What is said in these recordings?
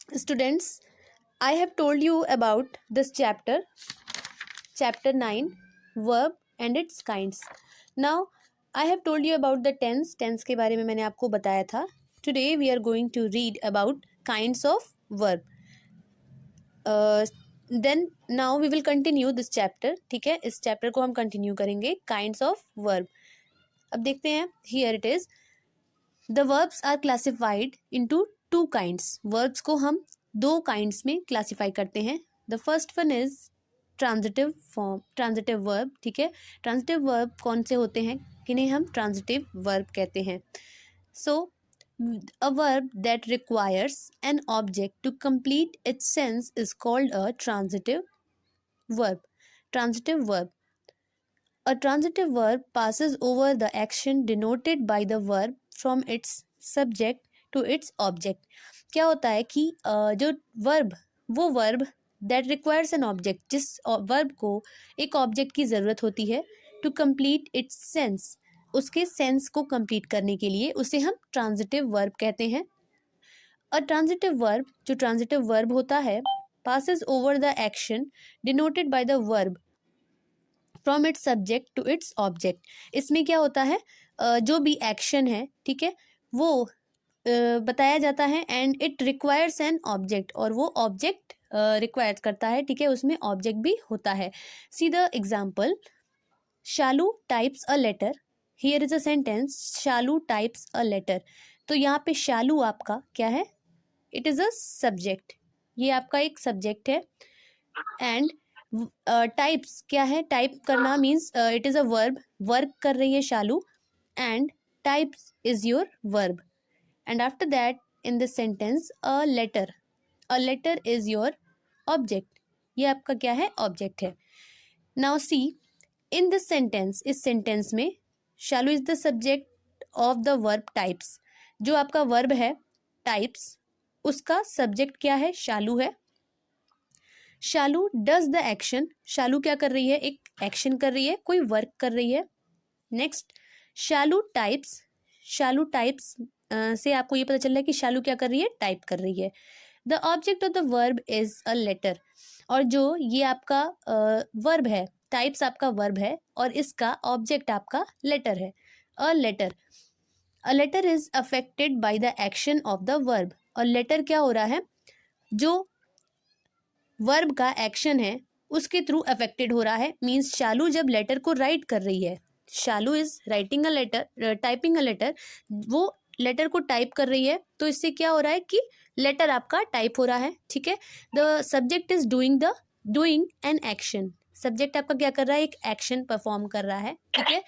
Students, I have told you about this chapter 9, verb and its kinds. Now, I have told you about the tense के बारे में मैंने आपको बताया था. Today we are going to read about kinds of verb. Then now we will continue this chapter. ठीक है, इस chapter को हम continue करेंगे kinds of verb. अब देखते हैं. Here it is. The verbs are classified into two kinds. Verbs को हम दो kinds में classify करते हैं. The first one is transitive form, transitive verb. ठीक है, ट्रांजिटिव वर्ब कौन से होते हैं, किन्हें हम ट्रांजिटिव वर्ब कहते हैं. So a verb that requires an object to complete its sense is called a transitive verb. Transitive verb. A transitive verb passes over the action denoted by the verb from its subject to its object. क्या होता है कि जो verb, वो verb that requires an object, जिस verb को एक object की ज़रूरत होती है, टू कंप्लीट इट्स सेंस, उसके सेंस को कंप्लीट करने के लिए, उसे हम ट्रांजिटिव वर्ब कहते हैं. अ ट्रांजिटिव वर्ब, जो ट्रांजिटिव वर्ब होता है, passes over the action denoted by the verb from its subject to its object. इसमें क्या होता है, जो भी एक्शन है, ठीक है, वो बताया जाता है and it requires an object, और वो ऑब्जेक्ट रिक्वायर करता है. ठीक है, उसमें ऑब्जेक्ट भी होता है. See the example. Shalu types a letter. Here is a sentence. Shalu types a letter. तो यहाँ पे शालू आपका क्या है, इट इज़ अ सब्जेक्ट. ये आपका एक सब्जेक्ट है. एंड टाइप्स क्या है, टाइप करना means it is a verb. Work कर रही है Shalu and types is your verb. And after that in this sentence a letter is your object. ये आपका क्या है, ऑब्जेक्ट है. Now see in this sentence, इस सेंटेंस में Shalu is the subject of the verb types. जो आपका वर्ब है टाइप्स, उसका सब्जेक्ट क्या है, शालू है. शालू डज द एक्शन. शालू क्या कर रही है, एक एक्शन कर रही है, कोई वर्क कर रही है. नेक्स्ट शालू टाइप्स. शालू टाइप्स से आपको ये पता चल रहा है कि शालू क्या कर रही है, टाइप कर रही है. The object of the verb is a letter. और जो ये आपका वर्ब है, टाइप्स आपका वर्ब है, और इसका ऑब्जेक्ट आपका लेटर है. A letter. A letter is affected by the action of the verb. और लेटर क्या हो रहा है, जो वर्ब का एक्शन है उसके थ्रू अफेक्टेड हो रहा है. मीन्स शालू जब लेटर को राइट कर रही है, Shalu is writing a letter, typing a letter, वो लेटर को टाइप कर रही है, तो इससे क्या हो रहा है कि लेटर आपका टाइप हो रहा है. ठीक है, the subject is doing an action. Subject आपका क्या कर रहा है, एक एक्शन परफॉर्म कर रहा है. ठीक है,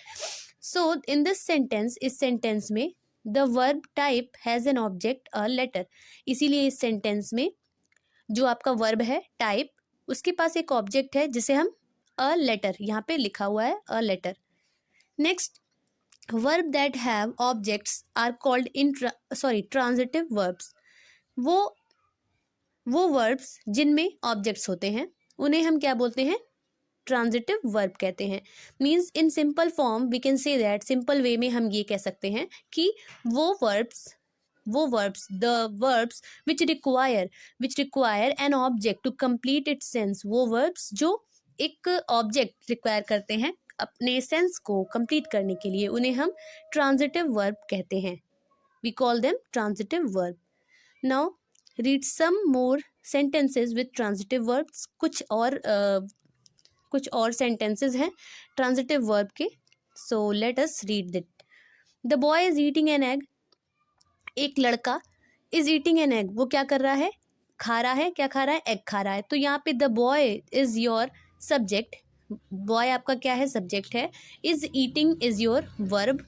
सो इन दिस सेंटेंस, इस सेंटेंस में the verb type has an object a letter. इसीलिए इस सेंटेंस में जो आपका वर्ब है टाइप, उसके पास एक ऑब्जेक्ट है जिसे हम अ लेटर, यहाँ पे लिखा हुआ है a letter. Next, verb that have objects are called transitive verbs. वो वर्ब्स जिनमें ऑब्जेक्ट्स होते हैं, उन्हें हम क्या बोलते हैं, ट्रांजिटिव वर्ब कहते हैं. Means in simple form we can say that, simple way में हम ये कह सकते हैं कि वो verbs, the verbs which require an object to complete its sense. वो verbs जो एक ऑब्जेक्ट रिक्वायर करते हैं अपने सेंस को कंप्लीट करने के लिए, उन्हें हम ट्रांजिटिव वर्ब कहते हैं. We call them transitive verb. Now read some more sentences with transitive verbs. कुछ और सेंटेंसेज हैं ट्रांजिटिव वर्ब के. So let us read it. The boy is eating an egg. एक लड़का इज ईटिंग एन एग, वो क्या कर रहा है, खा रहा है. क्या खा रहा है, एग खा रहा है. तो यहाँ पे the boy is your subject. Boy आपका क्या है, सब्जेक्ट है. Is eating is your verb,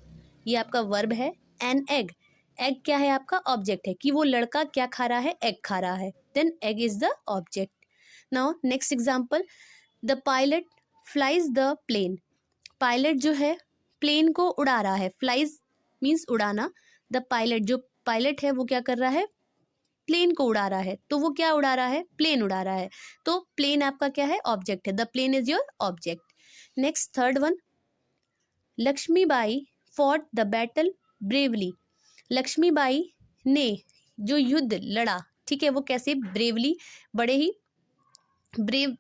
ये आपका वर्ब है. एन एग क्या है, आपका ऑब्जेक्ट है कि वो लड़का क्या खा रहा है, एग खा रहा है. Then egg is the object. Now next example. The pilot flies the plane. Pilot जो है प्लेन को उड़ा रहा है. फ्लाइज मीन्स उड़ाना. द पायलट, जो पायलट है वो क्या कर रहा है, प्लेन को उड़ा रहा है. तो वो क्या उड़ा रहा है, प्लेन उड़ा रहा है. तो प्लेन आपका क्या है, ऑब्जेक्ट है. The plane is your object. Next third one. Laxmibai fought the battle bravely. Laxmibai ने जो युद्ध लड़ा, ठीक है, वो कैसे ब्रेवली, बड़े ही ब्रेव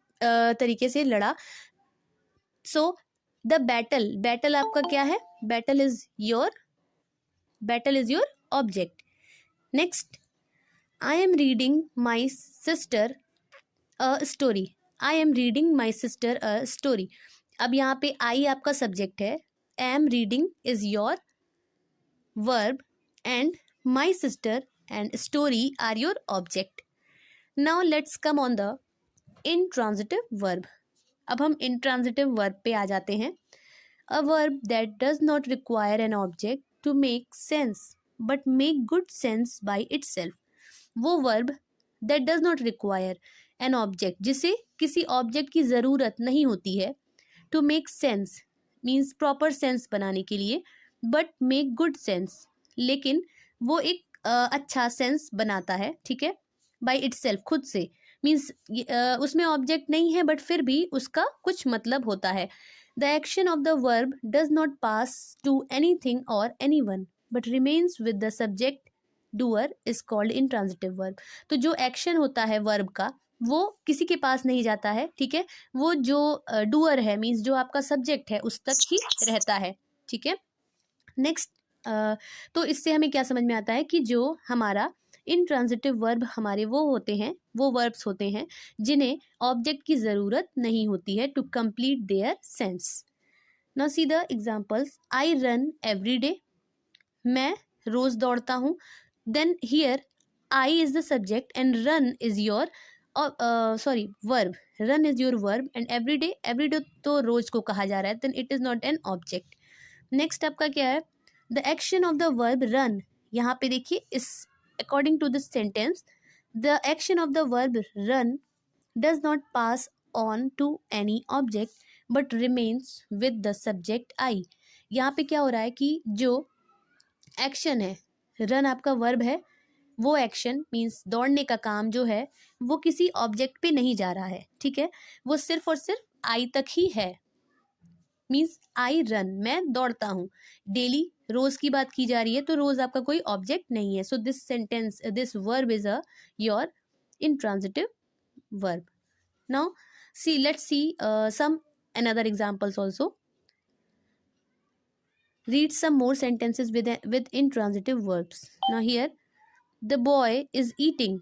तरीके से लड़ा। सो द बैटल, बैटल आपका क्या है, battle is your object. Next, I am reading my sister a story, I am reading my sister a story. अब यहाँ पे आई आपका सब्जेक्ट है, am reading is your verb and my sister and story are your object. Now let's come on the intransitive verb. अब हम intransitive verb पे आ जाते हैं। A verb that does not require an object to make sense but make good sense by itself. वो verb that does not require an object, जिसे किसी object की ज़रूरत नहीं होती है, to make sense means proper sense बनाने के लिए, बट मेक गुड सेंस, लेकिन वो एक अच्छा सेंस बनाता है, ठीक है, बाय इटसेल्फ, खुद से, मीन्स उसमें ऑब्जेक्ट नहीं है बट फिर भी उसका कुछ मतलब होता है। The action of the verb does not pass to anything or anyone but remains with the subject doer is called intransitive verb. तो जो एक्शन होता है वर्ब का वो किसी के पास नहीं जाता है, ठीक है, वो जो डूअर है मीन्स जो आपका सब्जेक्ट है उस तक ही रहता है, ठीक है। नेक्स्ट, तो इससे हमें क्या समझ में आता है कि जो हमारा इंट्रांजिटिव वर्ब हमारे वो होते हैं, वो वर्ब्स होते हैं जिन्हें ऑब्जेक्ट की ज़रूरत नहीं होती है to complete their sense. Now see the examples, I run every day, मैं रोज़ दौड़ता हूँ। Then here I is the subject and run is your verb, run is your verb and every day तो रोज को कहा जा रहा है, then it is not an object. Next आपका क्या है, the action of the verb run, यहाँ पे देखिए इस according to this sentence the action of the verb run does not pass on to any object but remains with the subject I. यहाँ पे क्या हो रहा है कि जो एक्शन है, रन आपका वर्ब है, वो एक्शन मीन्स दौड़ने का काम जो है वो किसी ऑब्जेक्ट पे नहीं जा रहा है, ठीक है, वो सिर्फ और सिर्फ आई तक ही है, मीन्स आई रन, मैं दौड़ता हूँ। डेली रोज की बात की जा रही है तो रोज आपका कोई ऑब्जेक्ट नहीं है, so this sentence this verb is a your intransitive verb. Now see let's see some another examples also. Read some more sentences with intransitive verbs. Now here, the boy is eating.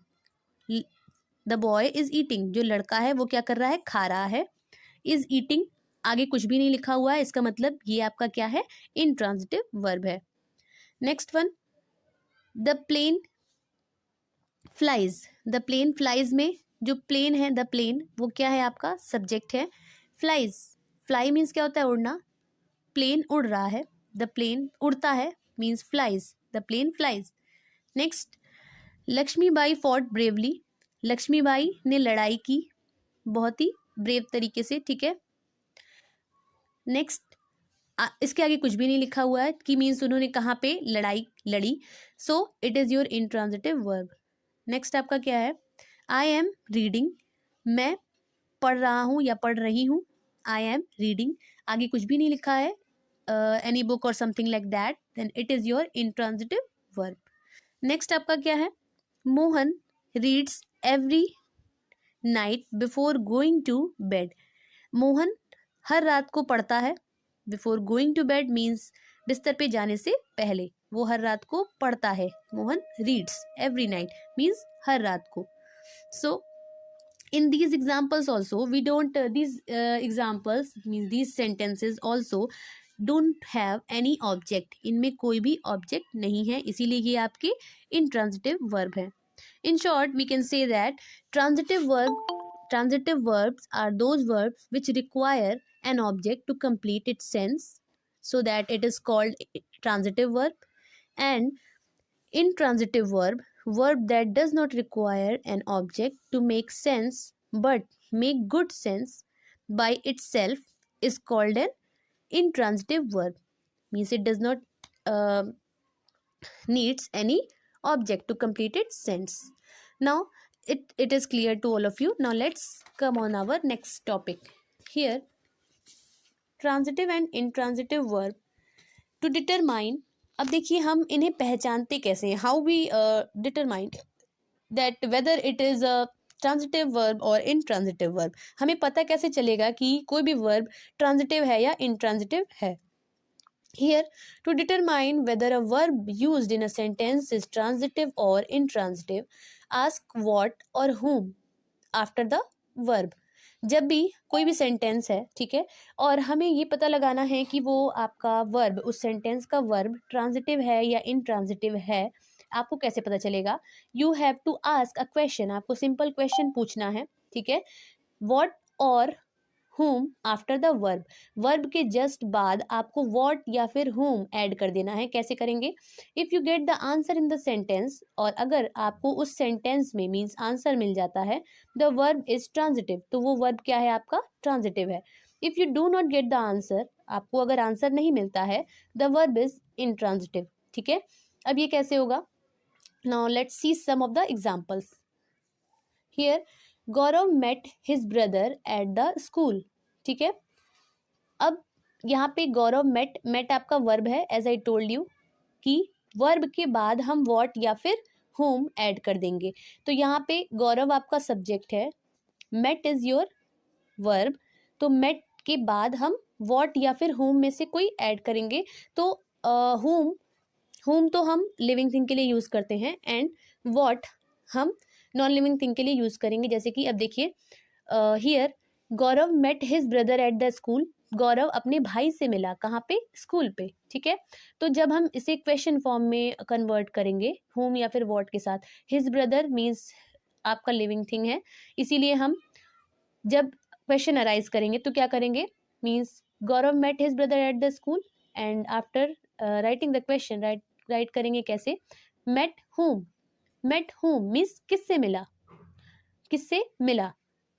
The boy is eating, जो लड़का है वो क्या कर रहा है, खा रहा है। इज ईटिंग, आगे कुछ भी नहीं लिखा हुआ है, इसका मतलब ये आपका क्या है, इंट्रांजिटिव वर्ब है। Next one, the plane flies, the plane flies में जो प्लेन है, द प्लेन वो क्या है आपका सब्जेक्ट है, फ्लाइज, फ्लाई मीन्स क्या होता है, उड़ना, प्लेन उड़ रहा है, द प्लेन उड़ता है means flies, the plane flies. Next, Laxmibai fought bravely, Laxmibai ने लड़ाई की बहुत ही ब्रेव तरीके से, ठीक है। नेक्स्ट, इसके आगे कुछ भी नहीं लिखा हुआ है कि मीन्स उन्होंने कहाँ पे लड़ाई लड़ी, so it is your intransitive verb. Next आपका क्या है, आई एम रीडिंग, मैं पढ़ रहा हूँ या पढ़ रही हूँ, आई एम रीडिंग, आगे कुछ भी नहीं लिखा है, any book or something like that, then it is your intransitive verb. Next आपका क्या है, Mohan reads every night before going to bed, Mohan हर रात को पढ़ता है, before going to bed means बिस्तर पे जाने से पहले, वो हर रात को पढ़ता है, Mohan reads every night means हर रात को। सो in these examples also we don't these examples means these sentences also don't have any object, इनमें कोई भी ऑब्जेक्ट नहीं है, इसीलिए ये आपके intransitive verb है। In short we can say that transitive verbs are those verbs which require an object to complete its sense, so that it is called transitive verb, and intransitive verb that does not require an object to make sense but make good sense by itself is called an intransitive verb, means it does not uh, needs any object to complete its sense. Now it is clear to all of you. Now let's come on our next topic. Here, transitive and intransitive verb to determine, अब देखिए हम इन्हें पहचानते कैसे हैं, how we determine that whether it is a transitive verb और intransitive verb. हमें पता कैसे चलेगा कि कोई भी वर्ब ट्रांजिटिव है या इनट्रांजिटिव है? Here, to determine whether a verb used in a sentence is transitive or intransitive, ask what or whom after the verb. जब भी कोई भी सेंटेंस है, ठीक है, और हमें ये पता लगाना है कि वो आपका वर्ब, उस सेंटेंस का वर्ब ट्रांजिटिव है या इनट्रांजिटिव है, आपको कैसे पता चलेगा? You have to ask a question, आपको सिंपल क्वेश्चन पूछना है, ठीक है। वॉट और whom after the verb, verb के जस्ट बाद आपको what या फिर whom ऐड कर देना है। कैसे करेंगे? If you get the answer in the sentence, और अगर आपको उस सेंटेंस में मीन्स आंसर मिल जाता है, द वर्ब इज ट्रांजिटिव, तो वो वर्ब क्या है आपका? ट्रांजिटिव है। If you do not get the answer, आपको अगर आंसर नहीं मिलता है, द वर्ब इज इनट्रांजिटिव, ठीक है। अब ये कैसे होगा? Now let's see some of the examples. Here Gaurav met his brother at the school, ठीक है। अब यहाँ पे गौरव मेट, मेट आपका वर्ब है, एज आई टोल्ड यू कि वर्ब के बाद हम वॉट या फिर होम ऐड कर देंगे। तो यहाँ पे गौरव आपका सब्जेक्ट है, मेट इज योर वर्ब, तो मेट के बाद हम वॉट या फिर होम में से कोई ऐड करेंगे। तो होम, होम तो हम लिविंग थिंग के लिए यूज करते हैं, एंड वॉट हम नॉन लिविंग थिंग के लिए यूज करेंगे। जैसे कि अब देखिए, here Gaurav met his brother at the school, Gaurav अपने भाई से मिला, कहाँ पे? स्कूल पे, ठीक है। तो जब हम इसे क्वेश्चन फॉर्म में कन्वर्ट करेंगे होम या फिर वॉट के साथ, हिज ब्रदर मीन्स आपका लिविंग थिंग है, इसीलिए हम जब क्वेश्चन अराइज करेंगे तो क्या करेंगे? Means Gaurav met his brother at the school, and after writing the question write करेंगे कैसे? Met whom, met whom means किससे मिला, किससे मिला।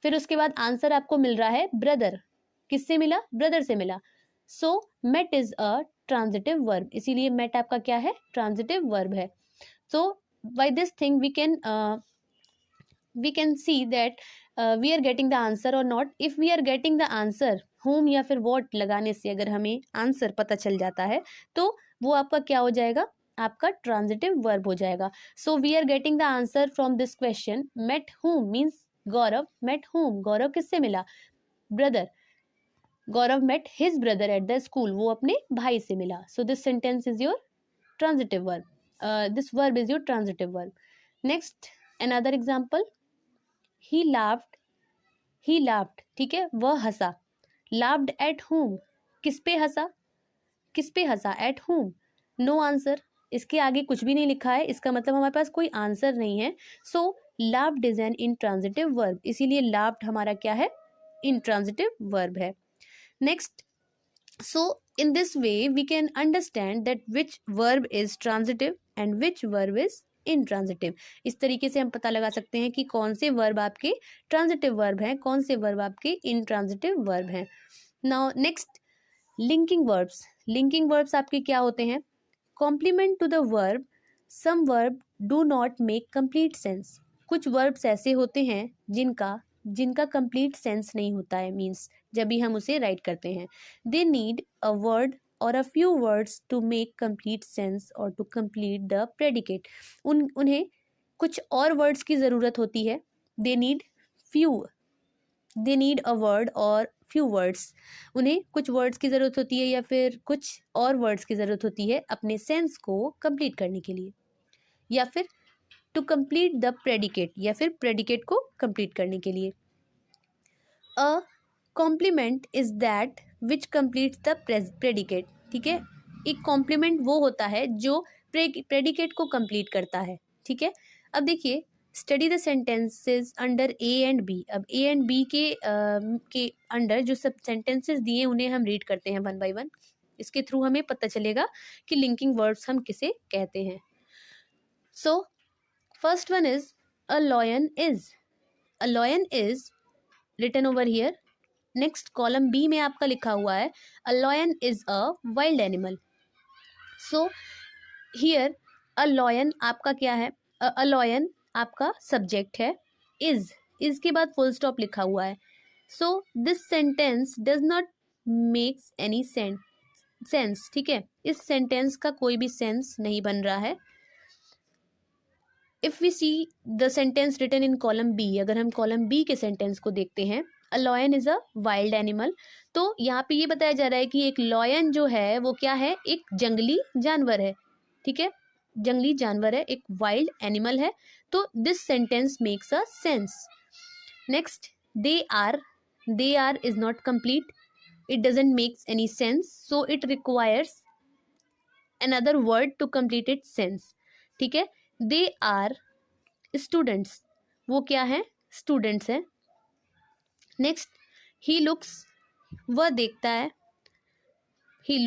फिर उसके बाद आंसर आपको मिल रहा है ब्रदर, किससे मिला? ब्रदर से मिला। So met is a transitive verb, इसीलिए मेट आपका क्या है? ट्रांजिटिव वर्ब है। So by this thing we can see that we are getting the answer or not. if we are getting the answer whom या फिर what लगाने से अगर हमें आंसर पता चल जाता है, तो वो आपका क्या हो जाएगा? आपका ट्रांजिटिव वर्ब हो जाएगा। So we are getting the answer from this question, met whom means Gaurav, met whom Gaurav किससे मिला? Brother, Gaurav met his brother at the school, वो अपने भाई से मिला। So this sentence is your transitive verb, this verb is your transitive verb. Next, another example, he laughed, he laughed, ठीक है, वह हंसा। लाफ्ड एट होम, किस पे हंसा? किस पे हंसा? एट होम, नो आंसर, इसके आगे कुछ भी नहीं लिखा है, इसका मतलब हमारे पास कोई आंसर नहीं है। So laughed is an intransitive verb, इसीलिए लाफ्ड हमारा क्या है? इंट्रांजिटिव वर्ब है। Next, so in this way we can understand that which verb is transitive and which verb is intransitive। इस तरीके से हम पता लगा सकते हैं कि कौन से वर्ब आपके ट्रांजिटिव वर्ब हैं, कौन से वर्ब आपके इंट्रांजिटिव वर्ब हैं। Now next, linking verbs. Linking verbs आपके क्या होते हैं? Complement to the verb, some verb do not make complete sense. कुछ वर्ब्स ऐसे होते हैं जिनका जिनका कंप्लीट सेंस नहीं होता है, मीन्स जब भी हम उसे राइट करते हैं। दे नीड अ वर्ड और a few words to make complete sense और टू कंप्लीट द प्रेडिकेट। उन्हें कुछ और वर्ड्स की ज़रूरत होती है। They need few, they need a word और फ्यू वर्ड्स, उन्हें कुछ वर्ड्स की ज़रूरत होती है या फिर कुछ और वर्ड्स की ज़रूरत होती है अपने सेंस को कंप्लीट करने के लिए, या फिर टू कंप्लीट द प्रेडिकेट, या फिर प्रेडिकेट को कंप्लीट करने के लिए। A compliment is that which completes the predicate, ठीक है। एक कॉम्प्लीमेंट वो होता है जो प्रेडिकेट को कंप्लीट करता है, ठीक है। अब देखिए, study the sentences under A and B. अब ए एंड बी के अंडर जो सब सेंटेंसेस दिए उन्हें हम रीड करते हैं वन बाय वन। इसके थ्रू हमें पता चलेगा कि लिंकिंग वर्ड्स हम किसे कहते हैं। So first one is a lion is, a lion is written over here. Next column B में आपका लिखा हुआ है a lion is a wild animal. So here a lion आपका क्या है? अ लॉयन आपका सब्जेक्ट है, इज के बाद फुल स्टॉप लिखा हुआ है। So this sentence does not makes any sense, ठीक है। इस सेंटेंस का कोई भी सेंस नहीं बन रहा है। If we see the sentence written in column B, अगर हम कॉलम बी के सेंटेंस को देखते हैं, a lion is a wild animal, तो यहाँ पे ये बताया जा रहा है कि एक लॉयन जो है वो क्या है, एक जंगली जानवर है, ठीक है, जंगली जानवर है, एक वाइल्ड एनिमल है। तो this sentence makes a sense. Next, they are is not complete, it doesn't make any sense, so it requires another word to complete its sense, ठीक है। they are students, वो क्या है, स्टूडेंट्स है। Next, he looks, वह देखता है, he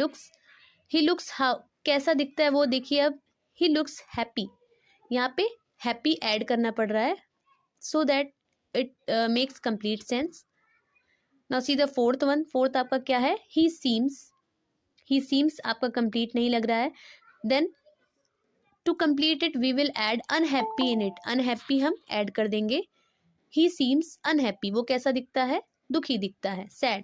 looks how, कैसा दिखता है वो, देखिए अब he looks happy, यहाँ पे happy ऐड करना पड़ रहा है so that it makes complete sense। Now see the fourth one, fourth आपका क्या है, ही सीम्स आपका कंप्लीट नहीं लग रहा है। Then to complete it we will add unhappy in it, unhappy हम ऐड कर देंगे। ही सीम्स अनहैप्पी, वो कैसा दिखता है, दुखी दिखता है, सैड।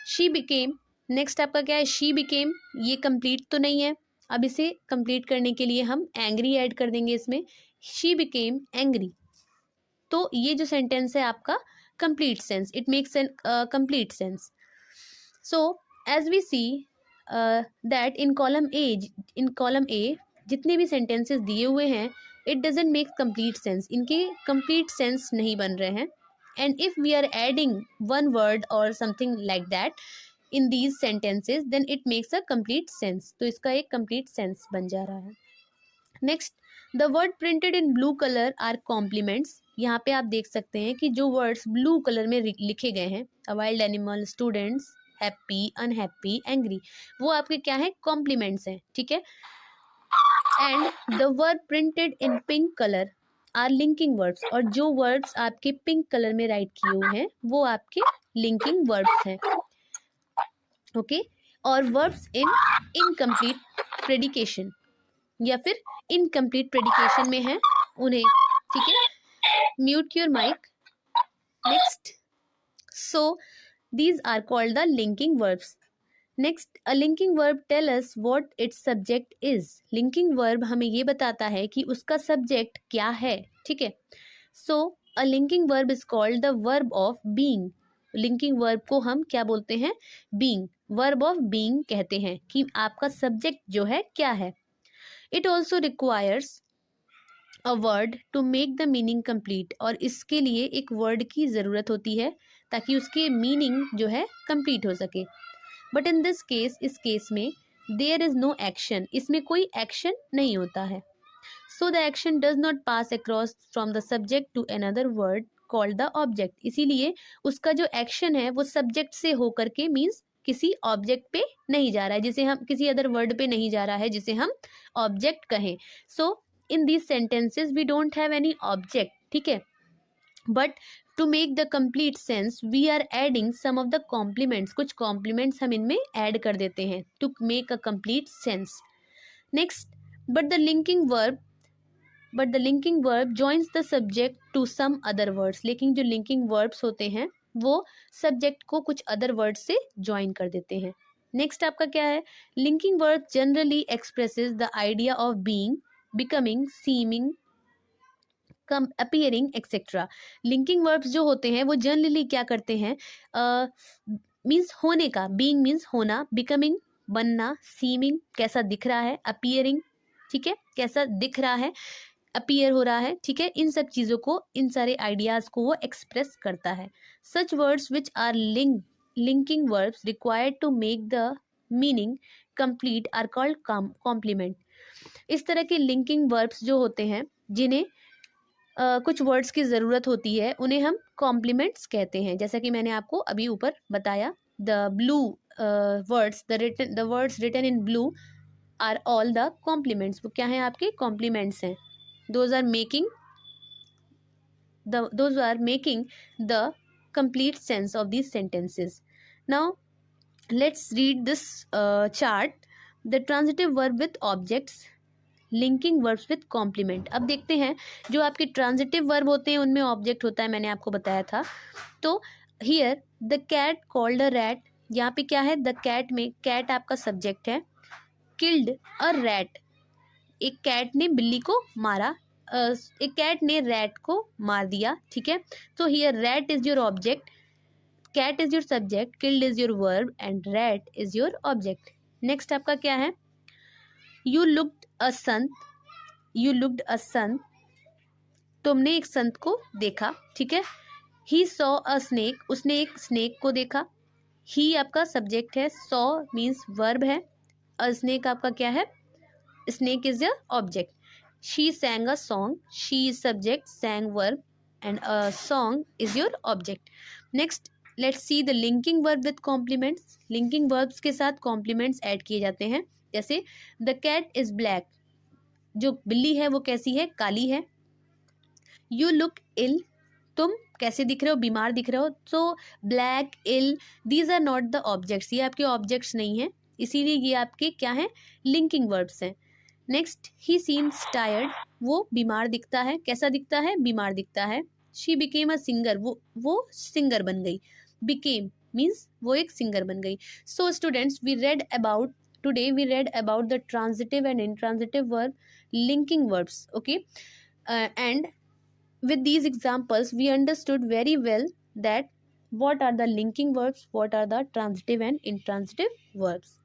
शी बिकेम, नेक्स्ट आपका क्या है, शी बिकेम, ये कंप्लीट तो नहीं है, अब इसे कंप्लीट करने के लिए हम एंग्री ऐड कर देंगे इसमें, शी बिकेम एंग्री। तो ये जो सेंटेंस है आपका complete sense, it makes an complete sense। so as we see that in column A जितने भी sentences दिए हुए हैं, it doesn't make complete sense, इनके complete sense नहीं बन रहे हैं। and if we are adding one word or something like that in these sentences, then it makes a complete sense, तो इसका एक complete sense बन जा रहा है। Next, the word printed in blue colour are complements, यहाँ पे आप देख सकते हैं कि जो वर्ड्स ब्लू कलर में लिखे गए हैं, a wild animal, students, happy, unhappy, angry, वो आपके क्या है, कॉम्प्लीमेंट्स हैं, ठीक है। And the word printed in pink colour are linking words, और जो वर्ड्स आपके पिंक कलर में राइट किए हुए हैं वो आपके लिंकिंग वर्ड्स हैं, ओके। और वर्ड्स इन इनकम्प्लीट प्रेडिकेशन या फिर इनकम्प्लीट प्रेडिकेशन में है उन्हें, ठीक है। Mute your mic. Next, so these are called the linking verbs. Next, a linking verb tell us what its subject is, linking verb हमें ये बताता है कि उसका सब्जेक्ट क्या है, ठीक है। So a linking verb is called the verb of being, linking verb को हम क्या बोलते हैं, बीइंग, वर्ब ऑफ बीइंग कहते हैं कि आपका सब्जेक्ट जो है क्या है। It also requires a word to make the meaning complete, और इसके लिए एक वर्ड की ज़रूरत होती है ताकि उसके मीनिंग जो है कंप्लीट हो सके। बट इन दिस केस, इस केस में देयर इज़ नो एक्शन, इसमें कोई एक्शन नहीं होता है। So the action does not pass across from the subject to another word called the object, इसीलिए उसका जो एक्शन है वो सब्जेक्ट से होकर के, मीन्स किसी ऑब्जेक्ट पे नहीं जा रहा है, जिसे हम किसी अदर वर्ड पे नहीं जा रहा है जिसे हम ऑब्जेक्ट कहें। So in these sentences we don't have any object, ठीक है। But to make the complete sense we are adding some of the complements, कुछ कॉम्प्लीमेंट्स हम इनमें ऐड कर देते हैं to make a complete sense. Next, but the linking verb joins the subject to some other words, लेकिन जो linking verbs होते हैं वो सब्जेक्ट को कुछ अदर वर्ड से ज्वाइन कर देते हैं। नेक्स्ट आपका क्या है, linking verb generally expresses the idea of being, becoming, seeming, appearing etcetera. Linking verbs जो होते हैं वो जनरली क्या करते हैं, मीन्स होने का, बीइंग मीन्स होना, बिकमिंग बनना, सीमिंग कैसा दिख रहा है, अपीयरिंग, ठीक है, कैसा दिख रहा है, अपीयर हो रहा है, ठीक है, इन सब चीज़ों को, इन सारे आइडियाज़ को वो एक्सप्रेस करता है। Such words which are linking verbs required to make the meaning complete are called complement. इस तरह के लिंकिंग वर्ब्स जो होते हैं जिन्हें कुछ वर्ड्स की ज़रूरत होती है उन्हें हम कॉम्प्लीमेंट्स कहते हैं, जैसा कि मैंने आपको अभी ऊपर बताया। The blue words, the words written in blue are all the complements, वो क्या हैं, आपके कॉम्प्लीमेंट्स हैं। those are making the complete sense of these sentences. Now let's read this chart, the transitive verb with objects, linking verbs with complement। अब देखते हैं जो आपके ट्रांजिटिव वर्ब होते हैं उनमें ऑब्जेक्ट होता है, मैंने आपको बताया था। तो here the cat called a rat, यहाँ पे क्या है, द कैट में कैट आपका सब्जेक्ट है, killed a rat, एक कैट ने बिल्ली को मारा, एक कैट ने रैट को मार दिया, ठीक है। तो here rat is your object, cat is your subject, killed is your verb and rat is your object. Next आपका क्या है, you looked a Sant, you looked अ संत, तुमने एक संत को देखा, ठीक है। ही सॉ अ स्नेक, उसने एक स्नेक को देखा। ही आपका सब्जेक्ट है, सॉ मीन्स वर्ब है, अ स्नेक आपका क्या है, snake is the object. She sang a song, she is subject, sang verb and a song is your object. Next let's see the linking verb with complements. linking verbs के साथ complements add किए जाते हैं, जैसे the cat is black, जो बिल्ली है वो कैसी है, काली है। you look ill, तुम कैसे दिख रहे हो, बीमार दिख रहे हो। So black, ill, these are not the objects, ये आपके ऑब्जेक्ट्स नहीं है, इसीलिए ये आपके क्या है, लिंकिंग वर्ब्स हैं। नेक्स्ट ही सीम्स टायर्ड, वो बीमार दिखता है, कैसा दिखता है, बीमार दिखता है। शी बिकेम अ सिंगर, वो सिंगर बन गई, बिकेम मीन्स वो एक सिंगर बन गई। So students we read about today we read about the transitive and intransitive verb, linking verbs, okay. And with these examples we understood very well that what are the linking verbs, what are the transitive and intransitive verbs.